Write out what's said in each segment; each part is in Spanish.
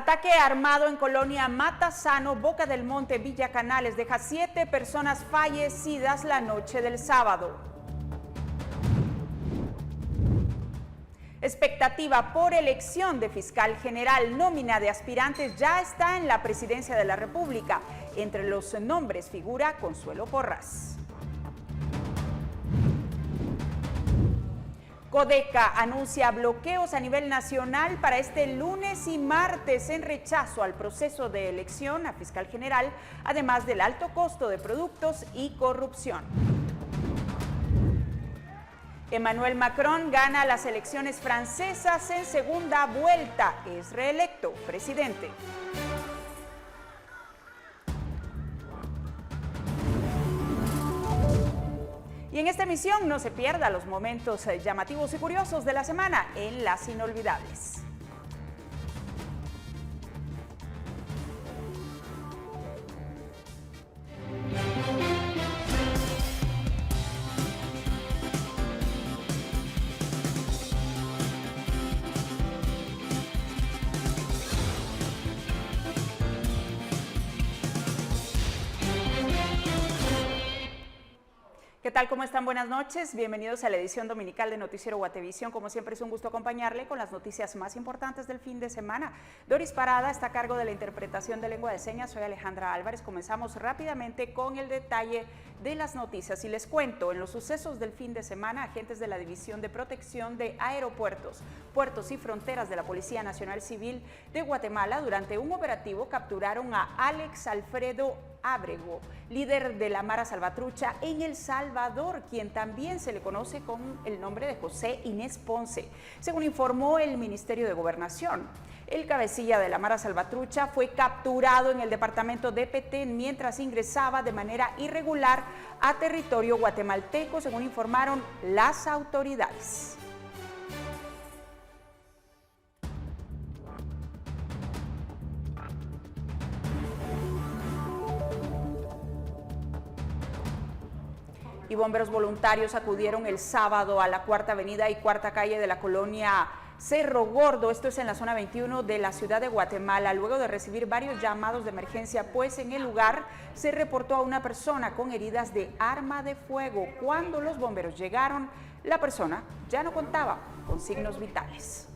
Ataque armado en Colonia Matasano, Boca del Monte, Villa Canales, deja 7 personas fallecidas la noche del sábado. Expectativa por elección de fiscal general. Nómina de aspirantes ya está en la presidencia de la República. Entre los nombres figura Consuelo Porras. Codeca anuncia bloqueos a nivel nacional para este lunes y martes en rechazo al proceso de elección a fiscal general, además del alto costo de productos y corrupción. Emmanuel Macron gana las elecciones francesas en segunda vuelta, es reelecto presidente. Y en esta emisión no se pierda los momentos llamativos y curiosos de la semana en Las Inolvidables. ¿Qué tal? ¿Cómo están? Buenas noches. Bienvenidos a la edición dominical de Noticiero Guatevisión. Como siempre es un gusto acompañarle con las noticias más importantes del fin de semana. Doris Parada está a cargo de la interpretación de lengua de señas. Soy Alejandra Álvarez. Comenzamos rápidamente con el detalle de las noticias y les cuento, en los sucesos del fin de semana, agentes de la División de Protección de Aeropuertos, Puertos y Fronteras de la Policía Nacional Civil de Guatemala, durante un operativo capturaron a Alex Alfredo Ábrego, líder de la Mara Salvatrucha en El Salvador, quien también se le conoce con el nombre de José Inés Ponce, según informó el Ministerio de Gobernación. El cabecilla de la Mara Salvatrucha fue capturado en el departamento de Petén mientras ingresaba de manera irregular a territorio guatemalteco, según informaron las autoridades. Y bomberos voluntarios acudieron el sábado a la Cuarta Avenida y Cuarta Calle de la colonia Cerro Gordo, esto es en la zona 21 de la ciudad de Guatemala, luego de recibir varios llamados de emergencia, pues en el lugar se reportó a una persona con heridas de arma de fuego. Cuando los bomberos llegaron, la persona ya no contaba con signos vitales.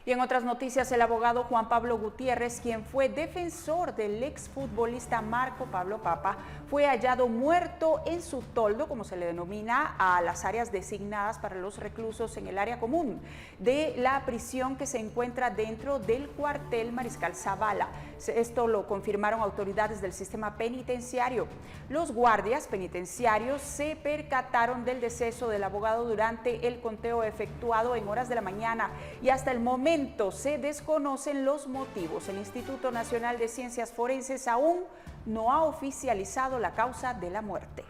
Y en otras noticias, el abogado Juan Pablo Gutiérrez, quien fue defensor del exfutbolista Marco Pablo Papa, fue hallado muerto en su toldo, como se le denomina a las áreas designadas para los reclusos en el área común de la prisión que se encuentra dentro del cuartel Mariscal Zavala. Esto lo confirmaron autoridades del sistema penitenciario. Los guardias penitenciarios se percataron del deceso del abogado durante el conteo efectuado en horas de la mañana y hasta el momento se desconocen los motivos. El Instituto Nacional de Ciencias Forenses aún no ha oficializado la causa de la muerte.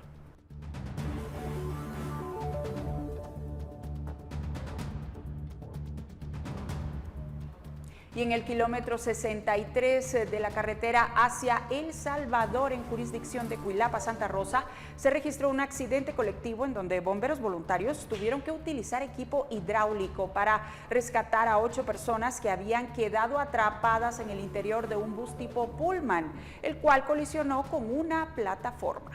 Y en el kilómetro 63 de la carretera hacia El Salvador, en jurisdicción de Cuilapa, Santa Rosa, se registró un accidente colectivo en donde bomberos voluntarios tuvieron que utilizar equipo hidráulico para rescatar a 8 personas que habían quedado atrapadas en el interior de un bus tipo Pullman, el cual colisionó con una plataforma.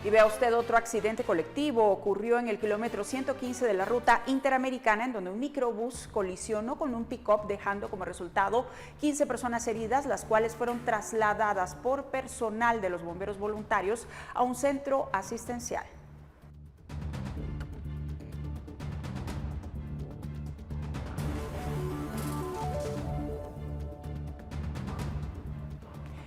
Y vea usted, otro accidente colectivo ocurrió en el kilómetro 115 de la ruta interamericana, en donde un microbús colisionó con un pick-up, dejando como resultado 15 personas heridas, las cuales fueron trasladadas por personal de los bomberos voluntarios a un centro asistencial.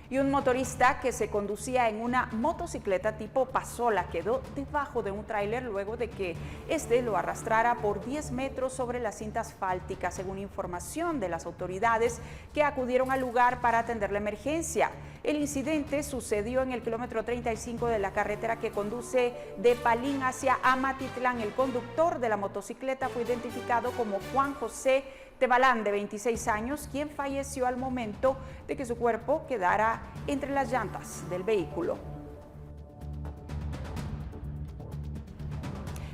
Y un motorista que se conducía en una motocicleta tipo pasola quedó debajo de un tráiler luego de que este lo arrastrara por 10 metros sobre la cinta asfáltica, según información de las autoridades que acudieron al lugar para atender la emergencia. El incidente sucedió en el kilómetro 35 de la carretera que conduce de Palín hacia Amatitlán. El conductor de la motocicleta fue identificado como Juan José Tebalán, de 26 años, quien falleció al momento de que su cuerpo quedara entre las llantas del vehículo.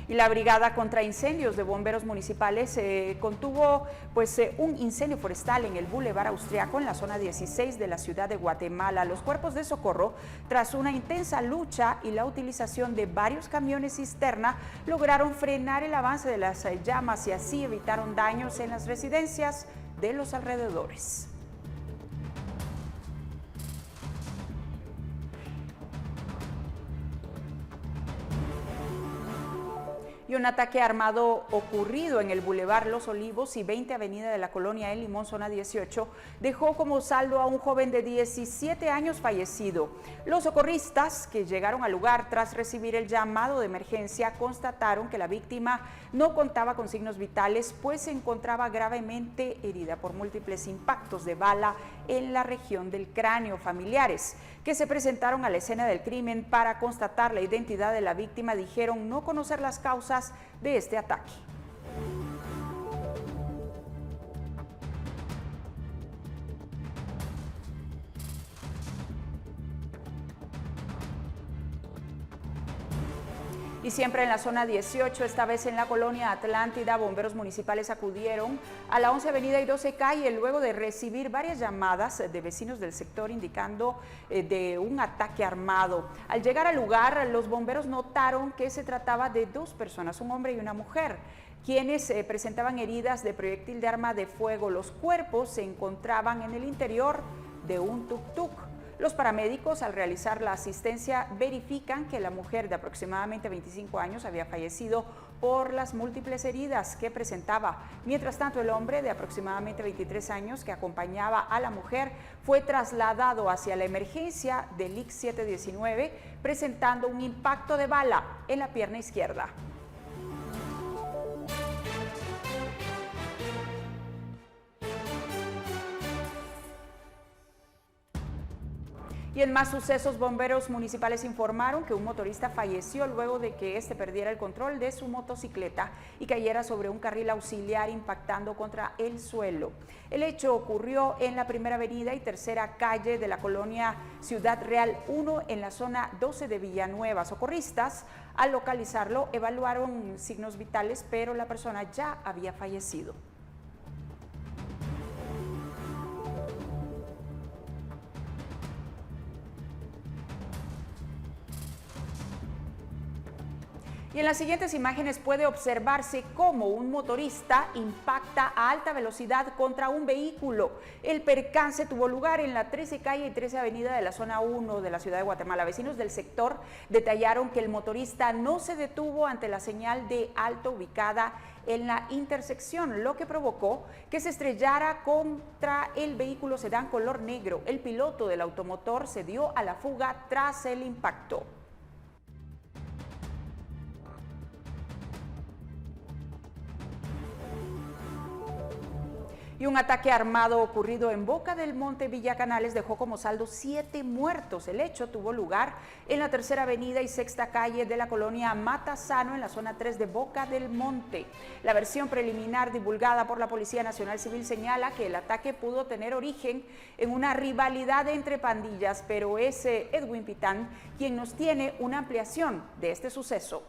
Y la Brigada contra Incendios de Bomberos Municipales contuvo un incendio forestal en el Boulevard Austriaco en la zona 16 de la ciudad de Guatemala. Los cuerpos de socorro, tras una intensa lucha y la utilización de varios camiones cisterna, lograron frenar el avance de las llamas y así evitaron daños en las residencias de los alrededores. Y un ataque armado ocurrido en el Boulevard Los Olivos y 20 Avenida de la Colonia El Limón, zona 18, dejó como saldo a un joven de 17 años fallecido. Los socorristas que llegaron al lugar tras recibir el llamado de emergencia constataron que la víctima no contaba con signos vitales, pues se encontraba gravemente herida por múltiples impactos de bala en la región del cráneo. Familiares que se presentaron a la escena del crimen para constatar la identidad de la víctima dijeron no conocer las causas de este ataque. Y siempre en la zona 18, esta vez en la colonia Atlántida, bomberos municipales acudieron a la 11 Avenida y 12 Calle luego de recibir varias llamadas de vecinos del sector indicando de un ataque armado. Al llegar al lugar, los bomberos notaron que se trataba de dos personas, un hombre y una mujer, quienes presentaban heridas de proyectil de arma de fuego. Los cuerpos se encontraban en el interior de un tuk-tuk. Los paramédicos, al realizar la asistencia, verifican que la mujer de aproximadamente 25 años había fallecido por las múltiples heridas que presentaba. Mientras tanto, el hombre de aproximadamente 23 años que acompañaba a la mujer fue trasladado hacia la emergencia del IC 719, presentando un impacto de bala en la pierna izquierda. Y en más sucesos, bomberos municipales informaron que un motorista falleció luego de que este perdiera el control de su motocicleta y cayera sobre un carril auxiliar impactando contra el suelo. El hecho ocurrió en la Primera Avenida y Tercera Calle de la colonia Ciudad Real 1 en la zona 12 de Villanueva. Socorristas, al localizarlo, evaluaron signos vitales, pero la persona ya había fallecido. Y en las siguientes imágenes puede observarse cómo un motorista impacta a alta velocidad contra un vehículo. El percance tuvo lugar en la 13 Calle y 13 Avenida de la zona 1 de la ciudad de Guatemala. Vecinos del sector detallaron que el motorista no se detuvo ante la señal de alto ubicada en la intersección, lo que provocó que se estrellara contra el vehículo sedán color negro. El piloto del automotor se dio a la fuga tras el impacto. Y un ataque armado ocurrido en Boca del Monte, Villa Canales, dejó como saldo 7 muertos. El hecho tuvo lugar en la Tercera Avenida y Sexta Calle de la colonia Matasano, en la zona 3 de Boca del Monte. La versión preliminar divulgada por la Policía Nacional Civil señala que el ataque pudo tener origen en una rivalidad entre pandillas, pero es Edwin Pitán quien nos tiene una ampliación de este suceso.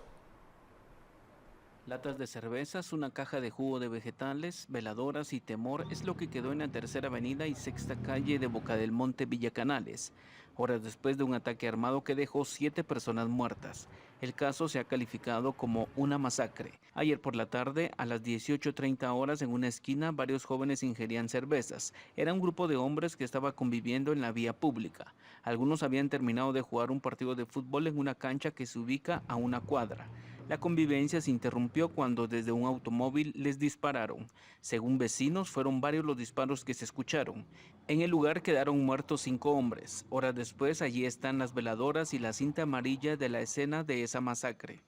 Latas de cervezas, una caja de jugo de vegetales, veladoras y temor es lo que quedó en la Tercera Avenida y Sexta Calle de Boca del Monte, Villa Canales, horas después de un ataque armado que dejó 7 personas muertas. El caso se ha calificado como una masacre. Ayer por la tarde, a las 18:30 horas, en una esquina, varios jóvenes ingerían cervezas. Era un grupo de hombres que estaba conviviendo en la vía pública. Algunos habían terminado de jugar un partido de fútbol en una cancha que se ubica a una cuadra. La convivencia se interrumpió cuando desde un automóvil les dispararon. Según vecinos, fueron varios los disparos que se escucharon. En el lugar quedaron muertos 5 hombres. Horas después, allí están las veladoras y la cinta amarilla de la escena de esa masacre.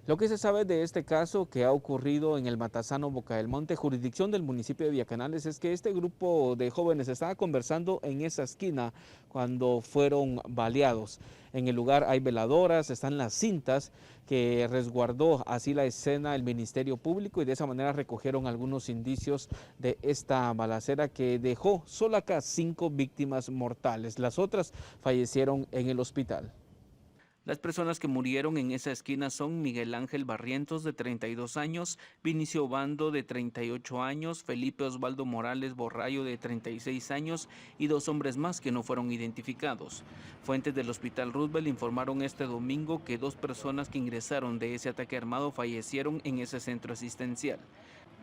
Lo que se sabe de este caso que ha ocurrido en el Matasano, Boca del Monte, jurisdicción del municipio de Villacanales, es que este grupo de jóvenes estaba conversando en esa esquina cuando fueron baleados. En el lugar hay veladoras, están las cintas que resguardó así la escena el Ministerio Público y de esa manera recogieron algunos indicios de esta balacera que dejó solo acá 5 víctimas mortales. Las otras fallecieron en el hospital. Las personas que murieron en esa esquina son Miguel Ángel Barrientos, de 32 años, Vinicio Bando, de 38 años, Felipe Osvaldo Morales Borrayo, de 36 años, y 2 hombres más que no fueron identificados. Fuentes del Hospital Roosevelt informaron este domingo que 2 personas que ingresaron de ese ataque armado fallecieron en ese centro asistencial.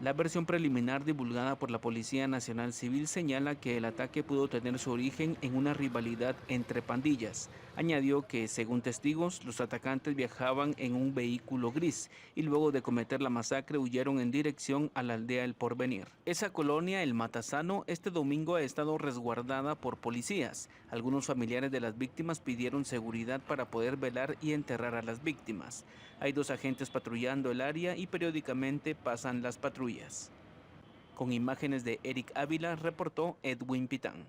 La versión preliminar divulgada por la Policía Nacional Civil señala que el ataque pudo tener su origen en una rivalidad entre pandillas. Añadió que, según testigos, los atacantes viajaban en un vehículo gris y luego de cometer la masacre huyeron en dirección a la aldea El Porvenir. Esa colonia, El Matasano, este domingo ha estado resguardada por policías. Algunos familiares de las víctimas pidieron seguridad para poder velar y enterrar a las víctimas. Hay 2 agentes patrullando el área y periódicamente pasan las patrullas. Con imágenes de Eric Ávila, reportó Edwin Pitán.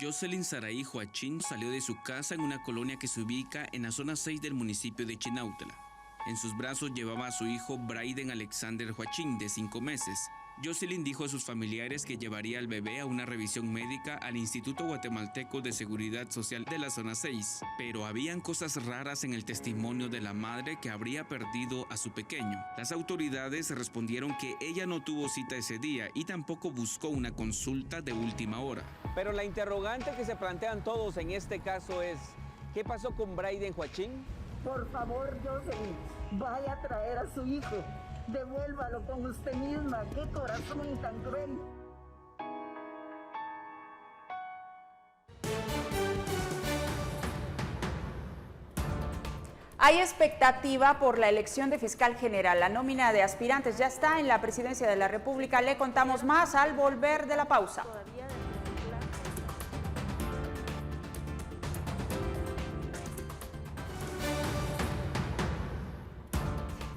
Jocelyn Saraí Joachín salió de su casa en una colonia que se ubica en la zona 6 del municipio de Chinautla. En sus brazos llevaba a su hijo Braiden Alexander Joachín, de 5 meses. Jocelyn dijo a sus familiares que llevaría al bebé a una revisión médica al Instituto Guatemalteco de Seguridad Social de la zona 6, pero habían cosas raras en el testimonio de la madre que habría perdido a su pequeño. Las autoridades respondieron que ella no tuvo cita ese día y tampoco buscó una consulta de última hora. Pero la interrogante que se plantean todos en este caso es, ¿qué pasó con Braiden Joachín? Por favor, Jocelyn, vaya a traer a su hijo. Devuélvalo con usted misma. ¡Qué corazón tan cruel! Hay expectativa por la elección de fiscal general. La nómina de aspirantes ya está en la presidencia de la República. Le contamos más al volver de la pausa.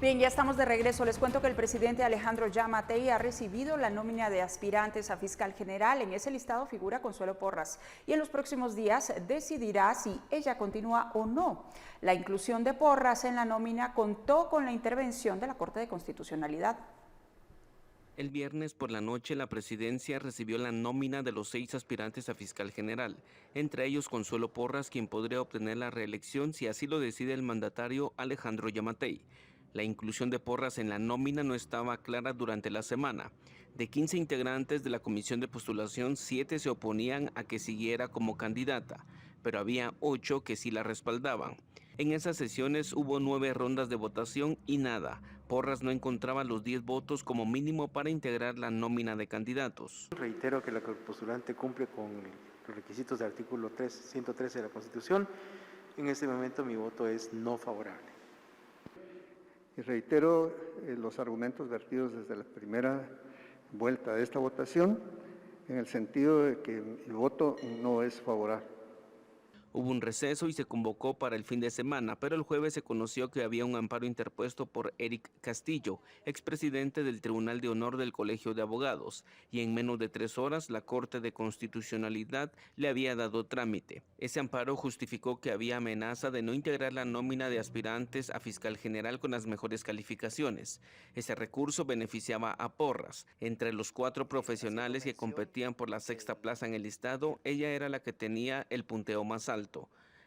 Bien, ya estamos de regreso. Les cuento que el presidente Alejandro Yamatei ha recibido la nómina de aspirantes a fiscal general. En ese listado figura Consuelo Porras y en los próximos días decidirá si ella continúa o no. La inclusión de Porras en la nómina contó con la intervención de la Corte de Constitucionalidad. El viernes por la noche la presidencia recibió la nómina de los 6 aspirantes a fiscal general, entre ellos Consuelo Porras, quien podría obtener la reelección si así lo decide el mandatario Alejandro Yamatei. La inclusión de Porras en la nómina no estaba clara durante la semana. De 15 integrantes de la comisión de postulación, 7 se oponían a que siguiera como candidata, pero había 8 que sí la respaldaban. En esas sesiones hubo 9 rondas de votación y nada. Porras no encontraba los 10 votos como mínimo para integrar la nómina de candidatos. Reitero que la postulante cumple con los requisitos del artículo 113 de la Constitución. En este momento mi voto es no favorable. Y reitero los argumentos vertidos desde la primera vuelta de esta votación, en el sentido de que el voto no es favorable. Hubo un receso y se convocó para el fin de semana, pero el jueves se conoció que había un amparo interpuesto por Eric Castillo, expresidente del Tribunal de Honor del Colegio de Abogados, y en menos de 3 horas la Corte de Constitucionalidad le había dado trámite. Ese amparo justificó que había amenaza de no integrar la nómina de aspirantes a fiscal general con las mejores calificaciones. Ese recurso beneficiaba a Porras. Entre los 4 profesionales que competían por la 6ª plaza en el listado, ella era la que tenía el punteo más alto.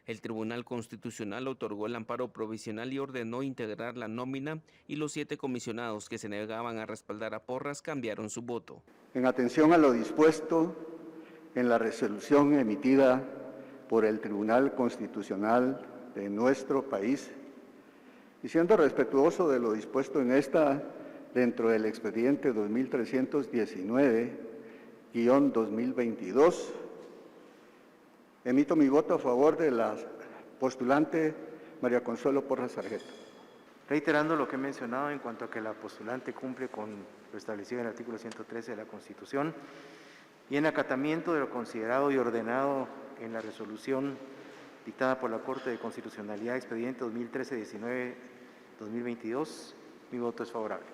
El Tribunal Constitucional otorgó el amparo provisional y ordenó integrar la nómina, y los 7 comisionados que se negaban a respaldar a Porras cambiaron su voto. En atención a lo dispuesto en la resolución emitida por el Tribunal Constitucional de nuestro país, y siendo respetuoso de lo dispuesto en esta dentro del expediente 2319-2022, emito mi voto a favor de la Postulante María Consuelo Porras Sargento. Reiterando lo que he mencionado en cuanto a que la postulante cumple con lo establecido en el artículo 113 de la Constitución y en acatamiento de lo considerado y ordenado en la resolución dictada por la Corte de Constitucionalidad, expediente 2013-19-2022, mi voto es favorable.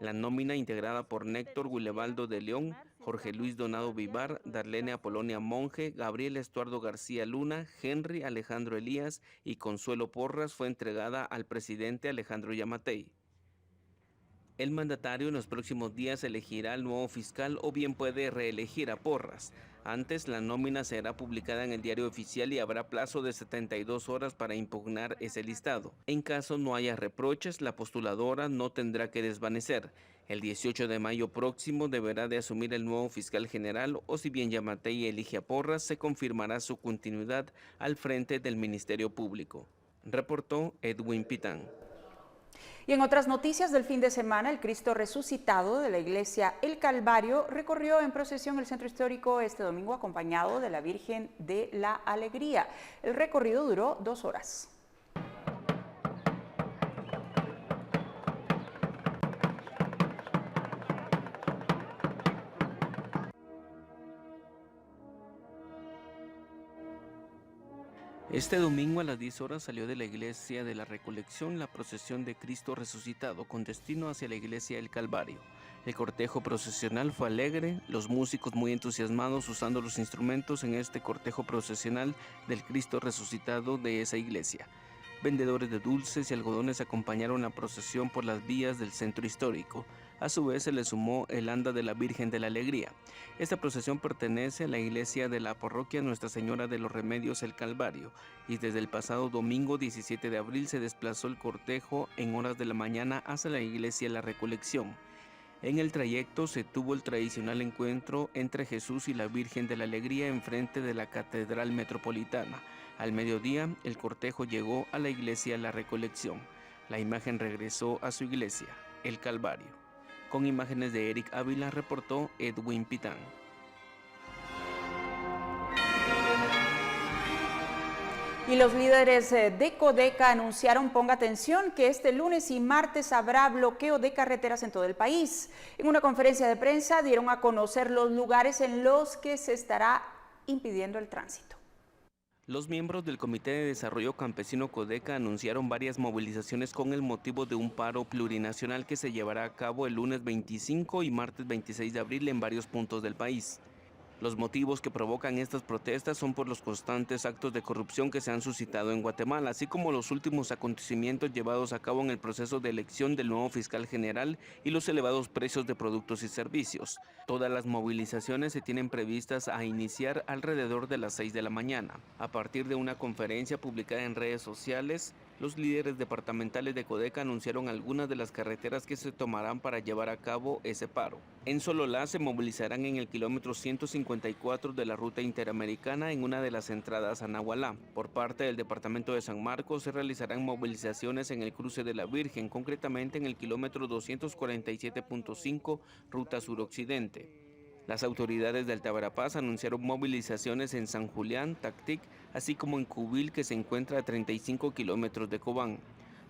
La nómina, integrada por Néctor Guilebaldo de León, Jorge Luis Donado Vivar, Darlene Apolonia Monge, Gabriel Estuardo García Luna, Henry Alejandro Elías y Consuelo Porras, fue entregada al presidente Alejandro Yamatei. El mandatario en los próximos días elegirá al nuevo fiscal o bien puede reelegir a Porras. Antes, la nómina será publicada en el diario oficial y habrá plazo de 72 horas para impugnar ese listado. En caso no haya reproches, la postuladora no tendrá que desvanecer. El 18 de mayo próximo deberá de asumir el nuevo fiscal general o si bien Yamatei elige a Porras, se confirmará su continuidad al frente del Ministerio Público. Reportó Edwin Pitán. Y en otras noticias del fin de semana, el Cristo resucitado de la iglesia El Calvario recorrió en procesión el centro histórico este domingo acompañado de la Virgen de la Alegría. El recorrido duró 2 horas. Este domingo a las 10 horas salió de la iglesia de la Recolección la procesión de Cristo resucitado con destino hacia la iglesia El Calvario. El cortejo procesional fue alegre, los músicos muy entusiasmados usando los instrumentos en este cortejo procesional del Cristo resucitado de esa iglesia. Vendedores de dulces y algodones acompañaron la procesión por las vías del centro histórico. A su vez se le sumó el anda de la Virgen de la Alegría. Esta procesión pertenece a la iglesia de la parroquia Nuestra Señora de los Remedios El Calvario y desde el pasado domingo 17 de abril se desplazó el cortejo en horas de la mañana hacia la iglesia La Recolección. En el trayecto se tuvo el tradicional encuentro entre Jesús y la Virgen de la Alegría enfrente de la Catedral Metropolitana. Al mediodía, el cortejo llegó a la iglesia La Recolección. La imagen regresó a su iglesia, El Calvario. Con imágenes de Eric Ávila, reportó Edwin Pitán. Y los líderes de Codeca anunciaron, ponga atención, que este lunes y martes habrá bloqueo de carreteras en todo el país. En una conferencia de prensa dieron a conocer los lugares en los que se estará impidiendo el tránsito. Los miembros del Comité de Desarrollo Campesino Codeca anunciaron varias movilizaciones con el motivo de un paro plurinacional que se llevará a cabo el lunes 25 y martes 26 de abril en varios puntos del país. Los motivos que provocan estas protestas son por los constantes actos de corrupción que se han suscitado en Guatemala, así como los últimos acontecimientos llevados a cabo en el proceso de elección del nuevo fiscal general y los elevados precios de productos y servicios. Todas las movilizaciones se tienen previstas a iniciar alrededor de las 6 de la mañana. A partir de una conferencia publicada en redes sociales, los líderes departamentales de Codeca anunciaron algunas de las carreteras que se tomarán para llevar a cabo ese paro. En Sololá se movilizarán en el kilómetro 154 de la ruta interamericana en una de las entradas a Nahualá. Por parte del departamento de San Marcos se realizarán movilizaciones en el cruce de la Virgen, concretamente en el kilómetro 247.5 ruta suroccidente. Las autoridades de Altaverapaz anunciaron movilizaciones en San Julián, Tactic, así como en Cubil, que se encuentra a 35 kilómetros de Cobán.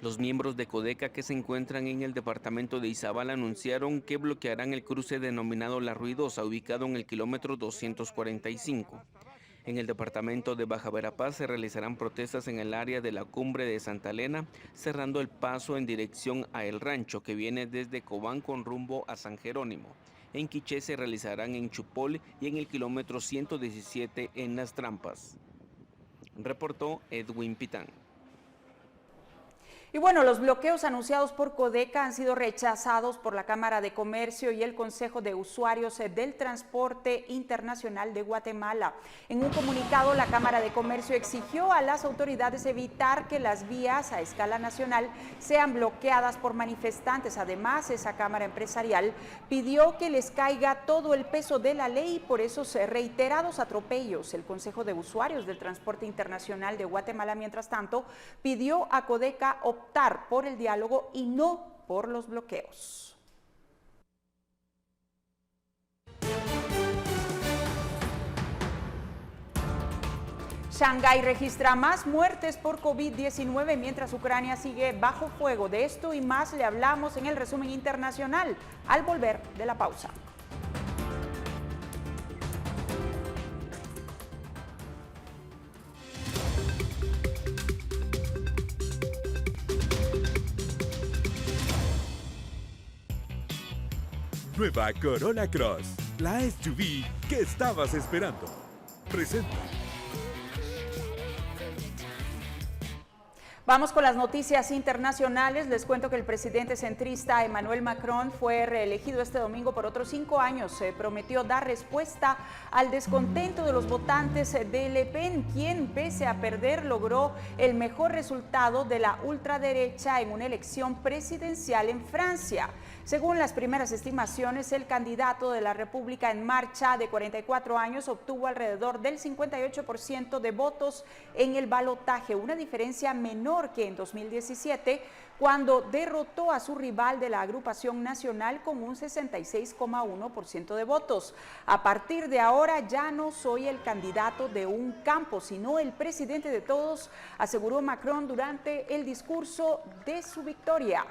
Los miembros de Codeca que se encuentran en el departamento de Izabal anunciaron que bloquearán el cruce denominado La Ruidosa, ubicado en el kilómetro 245. En el departamento de Baja Verapaz se realizarán protestas en el área de la cumbre de Santa Elena, cerrando el paso en dirección a El Rancho, que viene desde Cobán con rumbo a San Jerónimo. En Quiché se realizarán en Chupol y en el kilómetro 117 en Las Trampas. Reportó Edwin Pitán. Y bueno, los bloqueos anunciados por Codeca han sido rechazados por la Cámara de Comercio y el Consejo de Usuarios del Transporte Internacional de Guatemala. En un comunicado, la Cámara de Comercio exigió a las autoridades evitar que las vías a escala nacional sean bloqueadas por manifestantes. Además, esa Cámara Empresarial pidió que les caiga todo el peso de la ley por esos reiterados atropellos. El Consejo de Usuarios del Transporte Internacional de Guatemala, mientras tanto, pidió a Codeca optar por el diálogo y no por los bloqueos. Shanghái registra más muertes por COVID-19 mientras Ucrania sigue bajo fuego. De esto y más le hablamos en el resumen internacional al volver de la pausa. Nueva Corolla Cross, la SUV que estabas esperando. Presenta. Vamos con las noticias internacionales. Les cuento que el presidente centrista Emmanuel Macron fue reelegido este domingo por otros 5 años. Se prometió dar respuesta al descontento de los votantes de Le Pen, quien, pese a perder, logró el mejor resultado de la ultraderecha en una elección presidencial en Francia. Según las primeras estimaciones, el candidato de la República en Marcha, de 44 años, obtuvo alrededor del 58% de votos en el balotaje, una diferencia menor que en 2017, cuando derrotó a su rival de la agrupación nacional con un 66,1% de votos. A partir de ahora ya no soy el candidato de un campo, sino el presidente de todos, aseguró Macron durante el discurso de su victoria.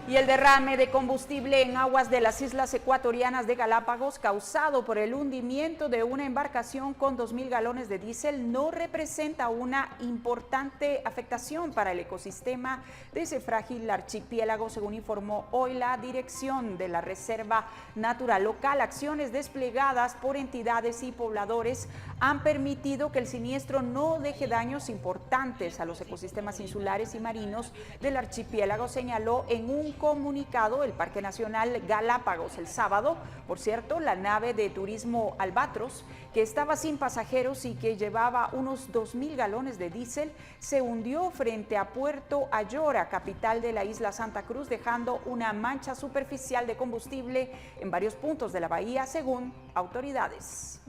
Y el derrame de combustible en aguas de las islas ecuatorianas de Galápagos, causado por el hundimiento de una embarcación con 2.000 galones de diésel, no representa una importante afectación para el ecosistema de ese frágil archipiélago, según informó hoy la dirección de la Reserva Natural Local. Acciones desplegadas por entidades y pobladores han permitido que el siniestro no deje daños importantes a los ecosistemas insulares y marinos del archipiélago, señaló en un comunicado el Parque Nacional Galápagos el sábado. Por cierto, la nave de turismo Albatros, que estaba sin pasajeros y que llevaba unos 2.000 galones de diésel, se hundió frente a Puerto Ayora, capital de la isla Santa Cruz, dejando una mancha superficial de combustible en varios puntos de la bahía, según autoridades.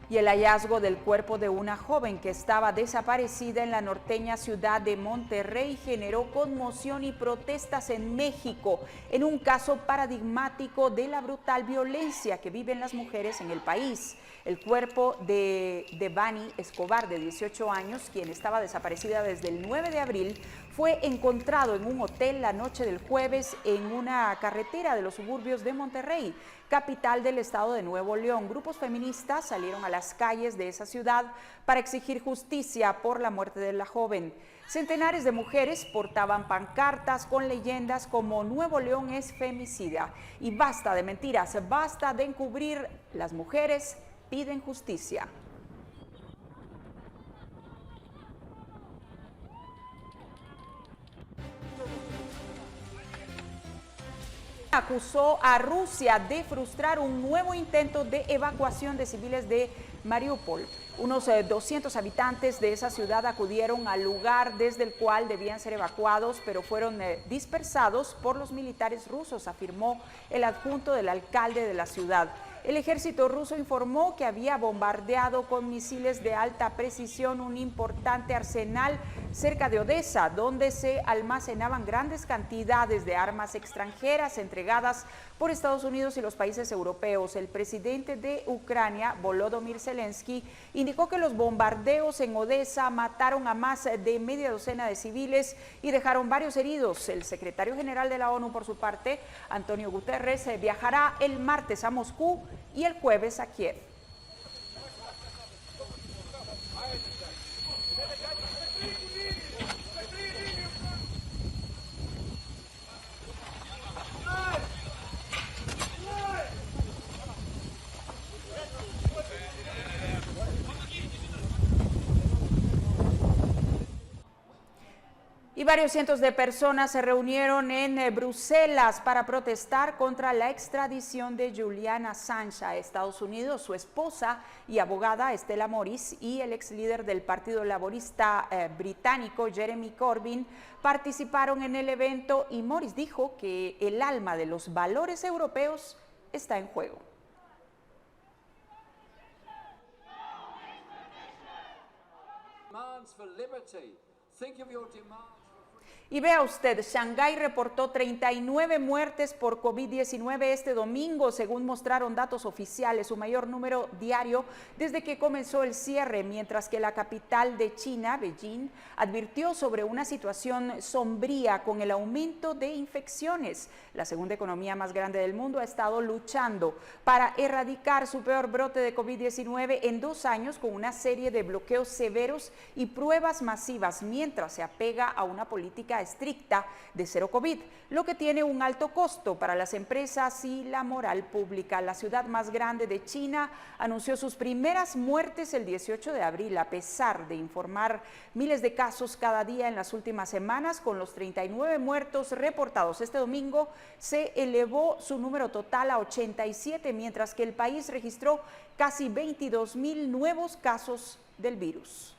Y el hallazgo del cuerpo de una joven que estaba desaparecida en la norteña ciudad de Monterrey generó conmoción y protestas en México, en un caso paradigmático de la brutal violencia que viven las mujeres en el país. El cuerpo de Devani Escobar, de 18 años, quien estaba desaparecida desde el 9 de abril, fue encontrado en un hotel la noche del jueves en una carretera de los suburbios de Monterrey, capital del estado de Nuevo León. Grupos feministas salieron a las calles de esa ciudad para exigir justicia por la muerte de la joven. Centenares de mujeres portaban pancartas con leyendas como "Nuevo León es femicida" y "Basta de mentiras, basta de encubrir, las mujeres piden justicia". Acusó a Rusia de frustrar un nuevo intento de evacuación de civiles de Mariupol. Unos 200 habitantes de esa ciudad acudieron al lugar desde el cual debían ser evacuados, pero fueron dispersados por los militares rusos, afirmó el adjunto del alcalde de la ciudad. El ejército ruso informó que había bombardeado con misiles de alta precisión un importante arsenal cerca de Odessa, donde se almacenaban grandes cantidades de armas extranjeras entregadas por Estados Unidos y los países europeos. El presidente de Ucrania, Volodymyr Zelensky, indicó que los bombardeos en Odessa mataron a más de media docena de civiles y dejaron varios heridos. El secretario general de la ONU, por su parte, Antonio Guterres, viajará el martes a Moscú y el jueves a Kiev. Y varios cientos de personas se reunieron en Bruselas para protestar contra la extradición de Julian Assange a Estados Unidos. Su esposa y abogada Stella Morris y el ex líder del Partido Laborista británico Jeremy Corbyn participaron en el evento y Morris dijo que el alma de los valores europeos está en juego. Y vea usted, Shanghái reportó 39 muertes por COVID-19 este domingo, según mostraron datos oficiales, su mayor número diario desde que comenzó el cierre, mientras que la capital de China, Beijing, advirtió sobre una situación sombría con el aumento de infecciones. La segunda economía más grande del mundo ha estado luchando para erradicar su peor brote de COVID-19 en 2 años con una serie de bloqueos severos y pruebas masivas, mientras se apega a una política estricta de cero COVID, lo que tiene un alto costo para las empresas y la moral pública. La ciudad más grande de China anunció sus primeras muertes el 18 de abril, a pesar de informar miles de casos cada día en las últimas semanas. Con los 39 muertos reportados este domingo, se elevó su número total a 87, mientras que el país registró casi 22,000 nuevos casos del virus.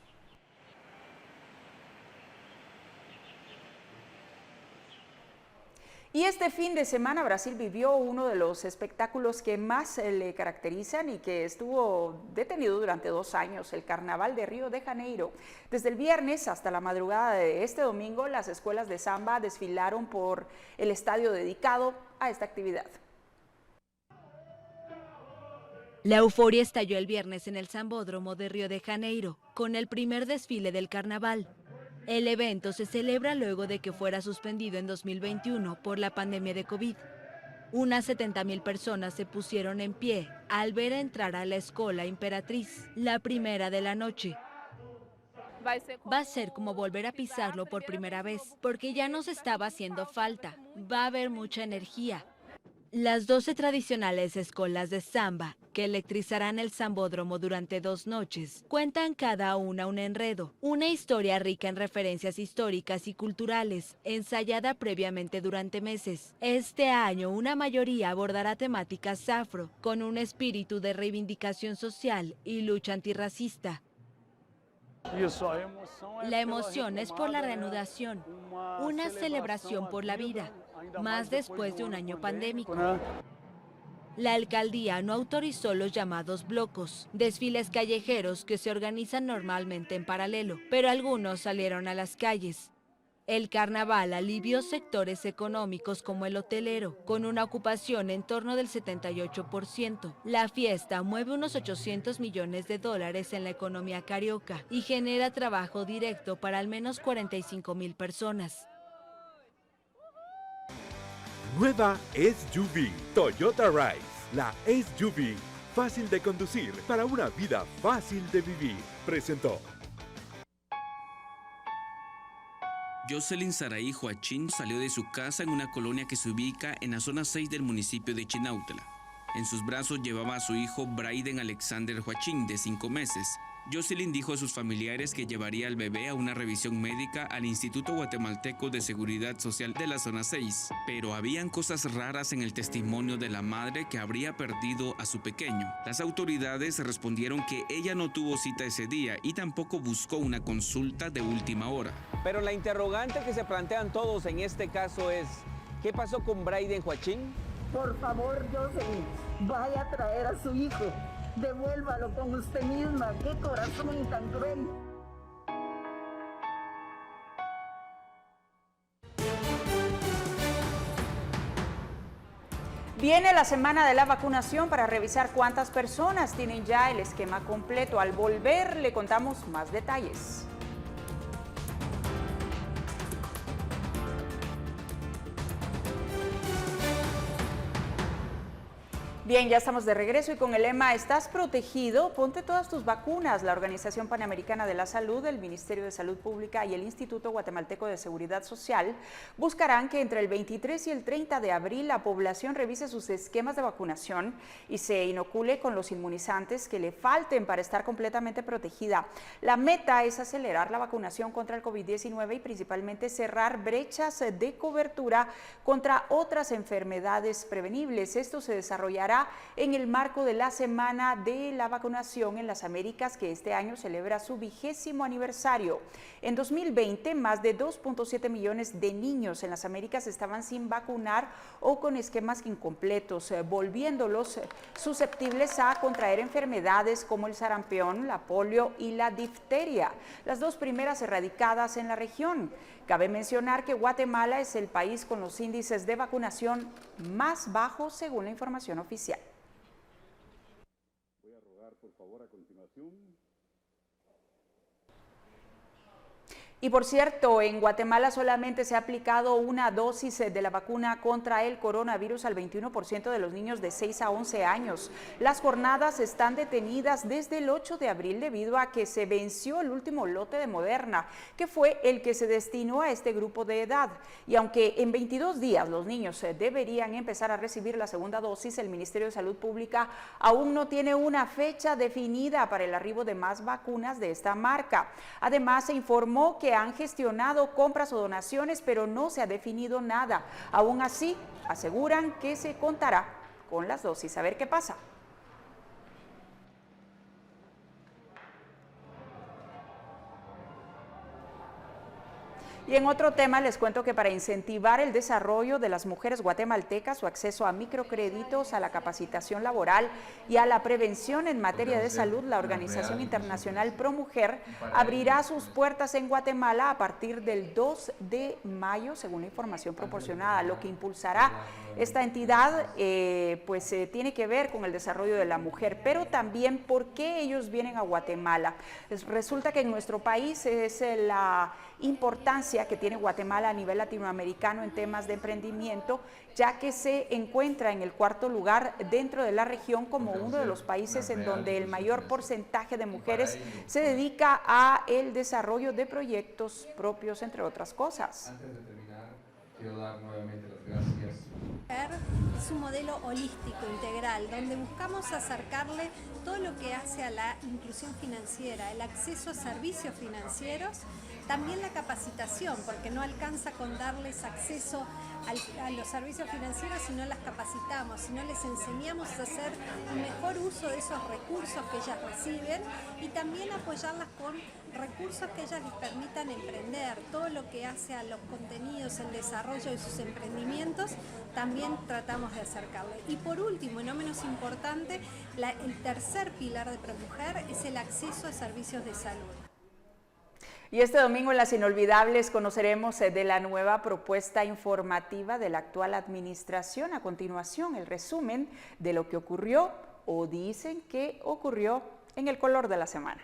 Y este fin de semana Brasil vivió uno de los espectáculos que más le caracterizan y que estuvo detenido durante 2 años, el Carnaval de Río de Janeiro. Desde el viernes hasta la madrugada de este domingo, las escuelas de samba desfilaron por el estadio dedicado a esta actividad. La euforia estalló el viernes en el Sambódromo de Río de Janeiro, con el primer desfile del carnaval. El evento se celebra luego de que fuera suspendido en 2021 por la pandemia de COVID. Unas 70,000 personas se pusieron en pie al ver entrar a la Escola Imperatriz, la primera de la noche. Va a ser como volver a pisarlo por primera vez, porque ya nos estaba haciendo falta. Va a haber mucha energía. Las 12 tradicionales escolas de samba, que electrizarán el Sambódromo durante 2 noches, cuentan cada una un enredo, una historia rica en referencias históricas y culturales, ensayada previamente durante meses. Este año una mayoría abordará temáticas afro, con un espíritu de reivindicación social y lucha antirracista. La emoción es por la reanudación, una celebración por la vida, más después de un año pandémico. La alcaldía no autorizó los llamados blocos, desfiles callejeros que se organizan normalmente en paralelo, pero algunos salieron a las calles. El carnaval alivió sectores económicos como el hotelero, con una ocupación en torno del 78%. La fiesta mueve unos $800 millones en la economía carioca y genera trabajo directo para al menos 45,000 personas. Nueva SUV Toyota Rise, la SUV fácil de conducir para una vida fácil de vivir, presentó. Jocelyn Saraí Joachim salió de su casa en una colonia que se ubica en la zona 6 del municipio de Chinautla. En sus brazos llevaba a su hijo Braiden Alexander Joachim, de 5 meses. Jocelyn dijo a sus familiares que llevaría al bebé a una revisión médica al Instituto Guatemalteco de Seguridad Social de la zona 6, pero habían cosas raras en el testimonio de la madre que habría perdido a su pequeño. Las autoridades respondieron que ella no tuvo cita ese día y tampoco buscó una consulta de última hora. Pero la interrogante que se plantean todos en este caso es, ¿qué pasó con Braiden Joachim? Por favor, Jocelyn, vaya a traer a su hijo. Devuélvalo con usted misma. ¡Qué corazón tan cruel! Viene la semana de la vacunación para revisar cuántas personas tienen ya el esquema completo. Al volver le contamos más detalles. Bien, ya estamos de regreso y con el lema "Estás protegido, ponte todas tus vacunas". La Organización Panamericana de la Salud, el Ministerio de Salud Pública y el Instituto Guatemalteco de Seguridad Social buscarán que entre el 23 y el 30 de abril la población revise sus esquemas de vacunación y se inocule con los inmunizantes que le falten para estar completamente protegida. La meta es acelerar la vacunación contra el COVID-19 y principalmente cerrar brechas de cobertura contra otras enfermedades prevenibles. Esto se desarrollará en el marco de la Semana de la Vacunación en las Américas, que este año celebra su 20º aniversario. En 2020, más de 2.7 millones de niños en las Américas estaban sin vacunar o con esquemas incompletos, volviéndolos susceptibles a contraer enfermedades como el sarampión, la polio y la difteria, las dos primeras erradicadas en la región. Cabe mencionar que Guatemala es el país con los índices de vacunación más bajos según la información oficial. Voy a rogar, por favor, a continuación. Y por cierto, en Guatemala solamente se ha aplicado una dosis de la vacuna contra el coronavirus al 21% de los niños de 6 a 11 años. Las jornadas están detenidas desde el 8 de abril debido a que se venció el último lote de Moderna, que fue el que se destinó a este grupo de edad. Y aunque en 22 días los niños deberían empezar a recibir la segunda dosis, el Ministerio de Salud Pública aún no tiene una fecha definida para el arribo de más vacunas de esta marca. Además, se informó que han gestionado compras o donaciones, pero no se ha definido nada. Aún así, aseguran que se contará con las dosis. A ver qué pasa. Y en otro tema les cuento que para incentivar el desarrollo de las mujeres guatemaltecas, su acceso a microcréditos, a la capacitación laboral y a la prevención en materia de salud, la Organización Internacional ProMujer abrirá sus puertas en Guatemala a partir del 2 de mayo, según la información proporcionada. Lo que impulsará esta entidad tiene que ver con el desarrollo de la mujer, pero también por qué ellos vienen a Guatemala. Resulta que en nuestro país es la importancia que tiene Guatemala a nivel latinoamericano en temas de emprendimiento, ya que se encuentra en el 4º lugar dentro de la región como uno de los países en donde el mayor porcentaje de mujeres se dedica a el desarrollo de proyectos propios, entre otras cosas. Antes de terminar, quiero dar nuevamente las gracias. Es un modelo holístico, integral, donde buscamos acercarle todo lo que hace a la inclusión financiera, el acceso a servicios financieros, también la capacitación, porque no alcanza con darles acceso a los servicios financieros si no las capacitamos, si no les enseñamos a hacer un mejor uso de esos recursos que ellas reciben y también apoyarlas con recursos que ellas les permitan emprender. Todo lo que hace a los contenidos, el desarrollo de sus emprendimientos, también tratamos de acercarle. Y por último, y no menos importante, el tercer pilar de ProMujer es el acceso a servicios de salud. Y este domingo en Las Inolvidables conoceremos de la nueva propuesta informativa de la actual administración. A continuación, el resumen de lo que ocurrió o dicen que ocurrió en el color de la semana.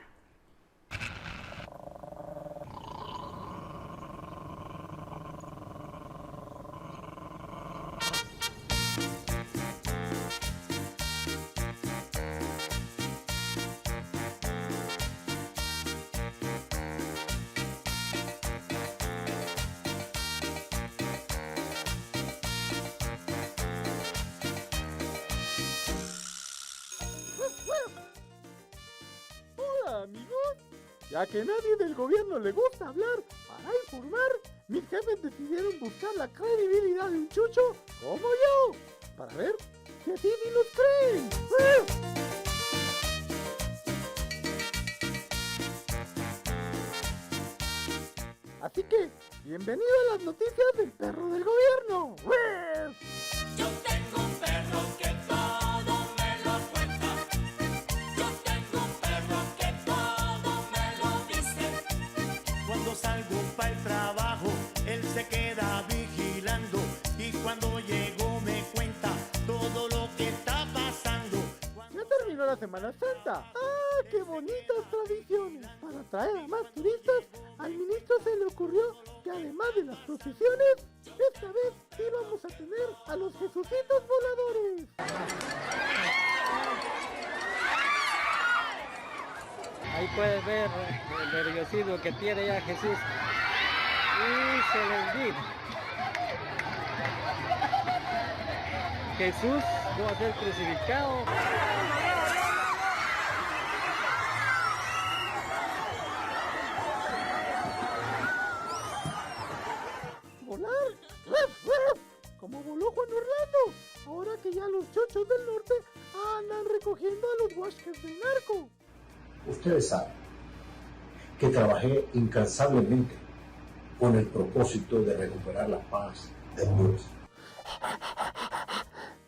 Amigos, ya que a nadie del gobierno le gusta hablar para informar, mis jefes decidieron buscar la credibilidad de un chucho como yo, para ver si así ni nos creen. Así que, bienvenido a las noticias del perro del gobierno. Yo tengo un perro que todo me lo cuenta. Yo tengo un perro que todo me lo dice. Cuando salgo para el trabajo, él se queda vigilando. Y cuando llego me cuenta todo lo que está pasando. Ya terminó la Semana Santa. ¡Ah, qué bonitas tradiciones! Para atraer a más turistas, al ministro se le ocurrió que además de las procesiones, esta vez íbamos a tener a los Jesucitos voladores. puede ver el nerviosismo que tiene ya Jesús. Y se le olvida. Jesús va a ser crucificado. Volar, ¡ref, ref! Como voló Juan Orlando, ahora que ya los chochos del norte andan recogiendo a los huascas del narco. Ustedes saben que trabajé incansablemente con el propósito de recuperar la paz de Honduras.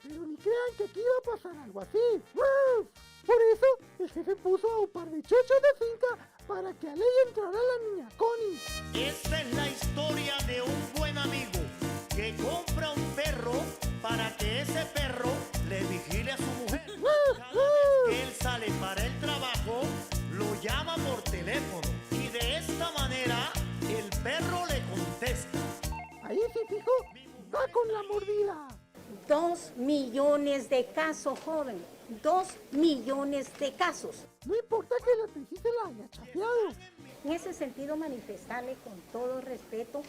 Pero ni crean que aquí va a pasar algo así. ¡Ruf! Por eso, el jefe puso a un par de chochos de finca para que a ley entrara la niña Connie. Esta es la historia de un buen amigo que compra un perro para que ese perro le vigile a su mujer. Cada vez que él sale para el trabajo, lo llama por teléfono y de esta manera el perro le contesta. Ahí se fijó, va con la mordida. 2 millones de casos, joven. 2 millones de casos. No importa que la tesis se la haya chapeado. En ese sentido, manifestarle con todo respeto,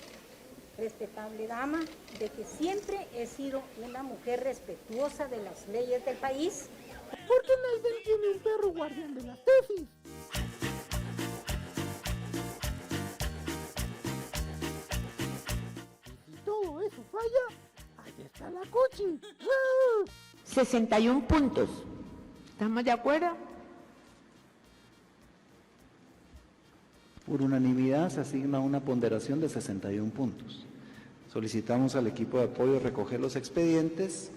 respetable dama, de que siempre he sido una mujer respetuosa de las leyes del país. Porque Naiden tiene un perro guardián de las tesis. Y si todo eso falla, ahí está la Cuchi. 61 puntos. ¿Estamos de acuerdo? Por unanimidad se asigna una ponderación de 61 puntos. Solicitamos al equipo de apoyo recoger los expedientes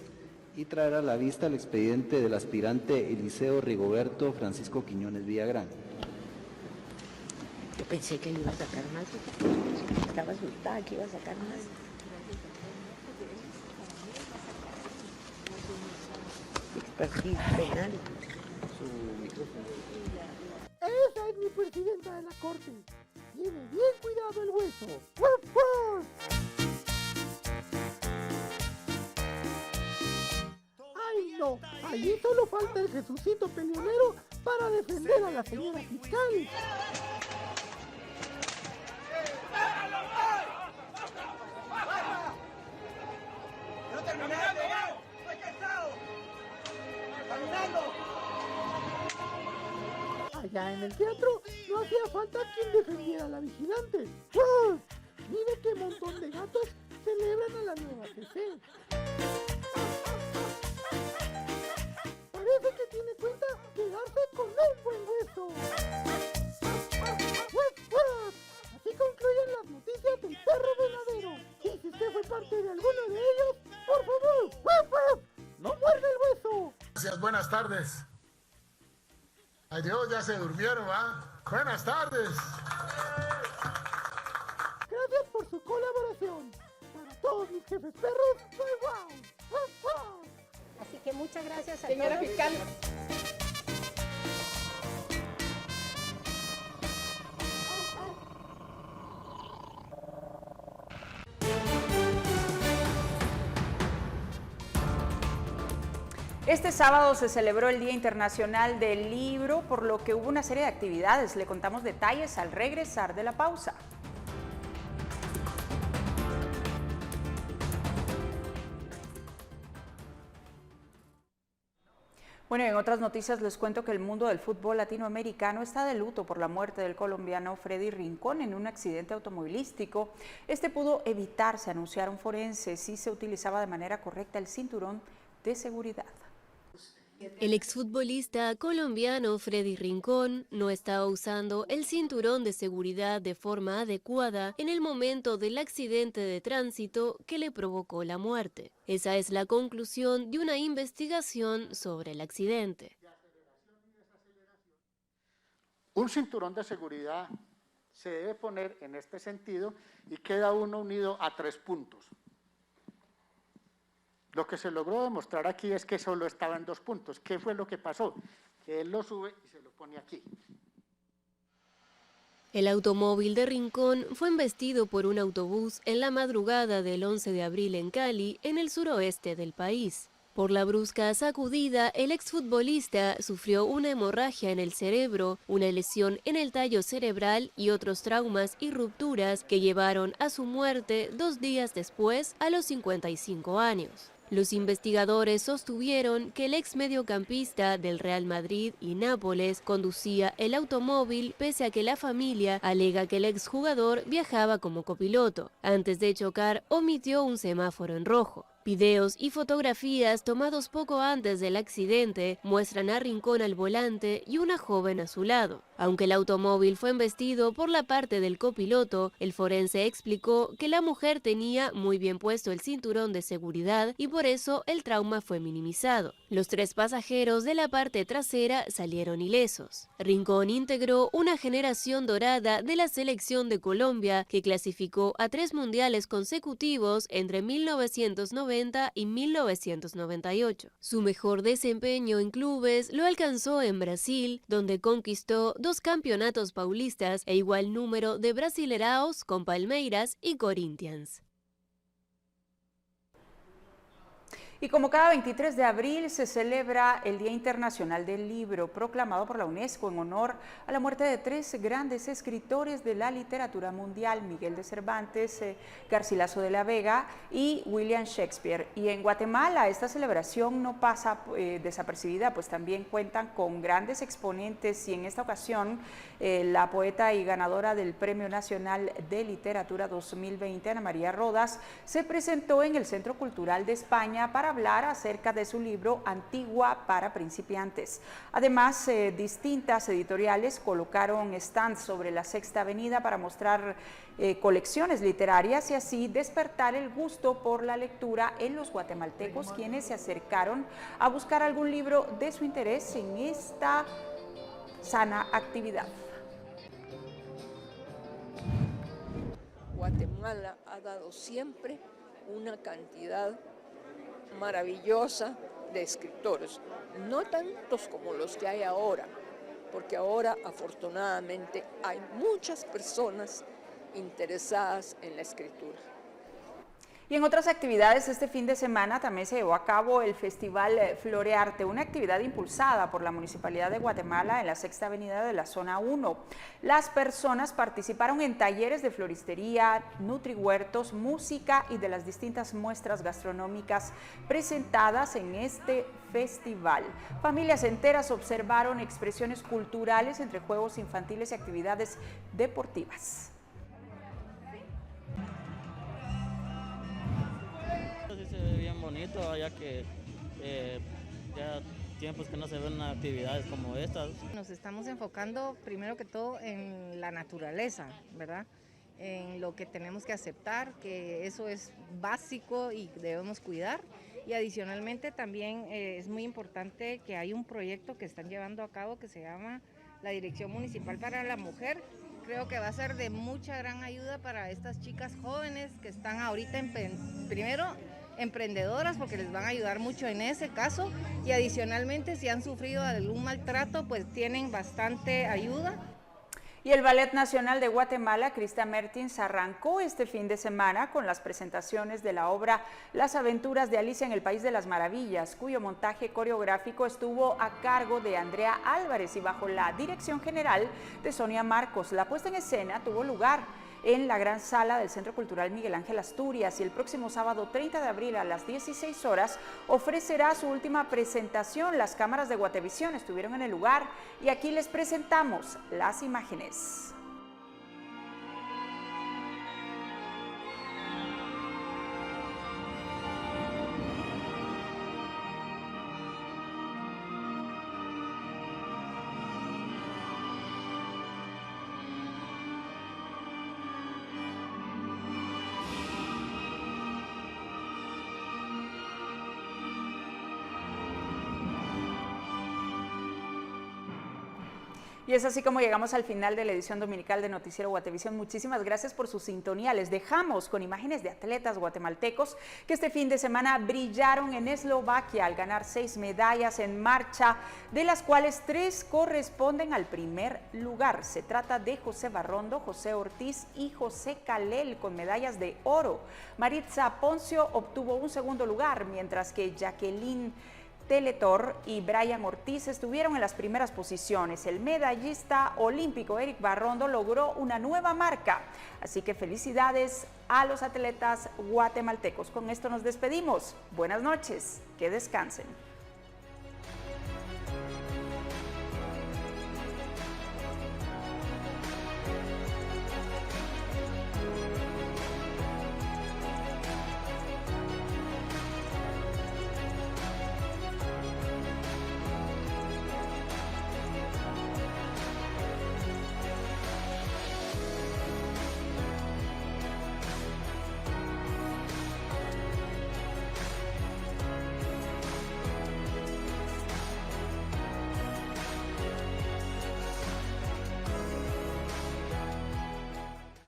y traer a la vista el expediente del aspirante Eliseo Rigoberto Francisco Quiñones Villagrán. Yo pensé que iba a sacar más. Estaba asustada que iba a sacar más. Expertise penal. Esa es mi presidenta de la corte. Tiene bien cuidado el hueso. ¡Wuf, wuf! ¡Ay no! Allí solo falta el Jesucito peleonero para defender a la señora fiscal. ¡No terminaste! ¡Estoy cansado! ¡Caminando! Allá en el teatro no hacía falta quien defendiera a la vigilante. ¡Wow! Mire qué montón de gatos celebran a la nueva CC. Parece que tiene cuenta quedarse con un buen hueso. ¡Wuf, wuf! Así concluyen las noticias del perro venadero. Y si usted fue parte de alguno de ellos, por favor, ¡wuf, wuf! ¡No muerde el hueso! Gracias, buenas tardes. Ay Dios, ya se durmieron, ¿ah? Buenas tardes. Gracias por su colaboración. Para todos mis jefes perros, soy wow. ¡Wuf, wuf! Así que muchas gracias a Señora todos. fiscal. Este sábado se celebró el Día Internacional del Libro, por lo que hubo una serie de actividades. Le contamos detalles al regresar de la pausa. Bueno, en otras noticias les cuento que el mundo del fútbol latinoamericano está de luto por la muerte del colombiano Freddy Rincón en un accidente automovilístico. Este pudo evitarse, anunciaron forenses, si se utilizaba de manera correcta el cinturón de seguridad. El exfutbolista colombiano Freddy Rincón no estaba usando el cinturón de seguridad de forma adecuada en el momento del accidente de tránsito que le provocó la muerte. Esa es la conclusión de una investigación sobre el accidente. Un cinturón de seguridad se debe poner en este sentido y queda uno unido a 3 puntos. Lo que se logró demostrar aquí es que solo estaba en 2 puntos. ¿Qué fue lo que pasó? Que él lo sube y se lo pone aquí. El automóvil de Rincón fue embestido por un autobús en la madrugada del 11 de abril en Cali, en el suroeste del país. Por la brusca sacudida, el exfutbolista sufrió una hemorragia en el cerebro, una lesión en el tallo cerebral y otros traumas y rupturas que llevaron a su muerte 2 días después, a los 55 años. Los investigadores sostuvieron que el ex mediocampista del Real Madrid y Nápoles conducía el automóvil pese a que la familia alega que el exjugador viajaba como copiloto. Antes de chocar, omitió un semáforo en rojo. Videos y fotografías tomados poco antes del accidente muestran a Rincón al volante y una joven a su lado. Aunque el automóvil fue embestido por la parte del copiloto, el forense explicó que la mujer tenía muy bien puesto el cinturón de seguridad y por eso el trauma fue minimizado. Los 3 pasajeros de la parte trasera salieron ilesos. Rincón integró una generación dorada de la selección de Colombia que clasificó a 3 mundiales consecutivos entre 1990 y 1998. Su mejor desempeño en clubes lo alcanzó en Brasil, donde conquistó 2 campeonatos paulistas e igual número de Brasileiraos con Palmeiras y Corinthians. Y como cada 23 de abril se celebra el Día Internacional del Libro, proclamado por la UNESCO en honor a la muerte de 3 grandes escritores de la literatura mundial, Miguel de Cervantes, Garcilaso de la Vega y William Shakespeare. Y en Guatemala esta celebración no pasa desapercibida, pues también cuentan con grandes exponentes y en esta ocasión la poeta y ganadora del Premio Nacional de Literatura 2020, Ana María Rodas, se presentó en el Centro Cultural de España para hablar acerca de su libro Antigua para principiantes. Además, distintas editoriales colocaron stands sobre la Sexta Avenida para mostrar colecciones literarias y así despertar el gusto por la lectura en los guatemaltecos, quienes se acercaron a buscar algún libro de su interés en esta sana actividad. Guatemala ha dado siempre una cantidad maravillosa de escritores, no tantos como los que hay ahora, porque ahora afortunadamente hay muchas personas interesadas en la escritura. Y en otras actividades, este fin de semana también se llevó a cabo el Festival Florearte, una actividad impulsada por la Municipalidad de Guatemala en la Sexta Avenida de la Zona 1. Las personas participaron en talleres de floristería, nutrihuertos, música y de las distintas muestras gastronómicas presentadas en este festival. Familias enteras observaron expresiones culturales entre juegos infantiles y actividades deportivas. Bien bonito, ya que ya tiempos que no se ven actividades como estas. Nos estamos enfocando primero que todo en la naturaleza, ¿verdad? En lo que tenemos que aceptar, que eso es básico y debemos cuidar. Y adicionalmente también es muy importante que hay un proyecto que están llevando a cabo que se llama la Dirección Municipal para la Mujer. Creo que va a ser de mucha gran ayuda para estas chicas jóvenes que están ahorita primero emprendedoras, porque les van a ayudar mucho en ese caso, y adicionalmente si han sufrido algún maltrato pues tienen bastante ayuda. Y el Ballet Nacional de Guatemala, Krista Mertins, arrancó este fin de semana con las presentaciones de la obra Las aventuras de Alicia en el País de las Maravillas, cuyo montaje coreográfico estuvo a cargo de Andrea Álvarez y bajo la dirección general de Sonia Marcos. La puesta en escena tuvo lugar en la gran sala del Centro Cultural Miguel Ángel Asturias y el próximo sábado 30 de abril a las 16 horas ofrecerá su última presentación. Las cámaras de Guatevisión estuvieron en el lugar y aquí les presentamos las imágenes. Y es así como llegamos al final de la edición dominical de Noticiero Guatevisión. Muchísimas gracias por su sintonía. Les dejamos con imágenes de atletas guatemaltecos que este fin de semana brillaron en Eslovaquia al ganar 6 medallas en marcha, de las cuales 3 corresponden al primer lugar. Se trata de José Barrondo, José Ortiz y José Calel con medallas de oro. Maritza Poncio obtuvo un segundo lugar, mientras que Jacqueline Teletor y Brian Ortiz estuvieron en las primeras posiciones. El medallista olímpico Eric Barrondo logró una nueva marca. Así que felicidades a los atletas guatemaltecos. Con esto nos despedimos. Buenas noches, que descansen.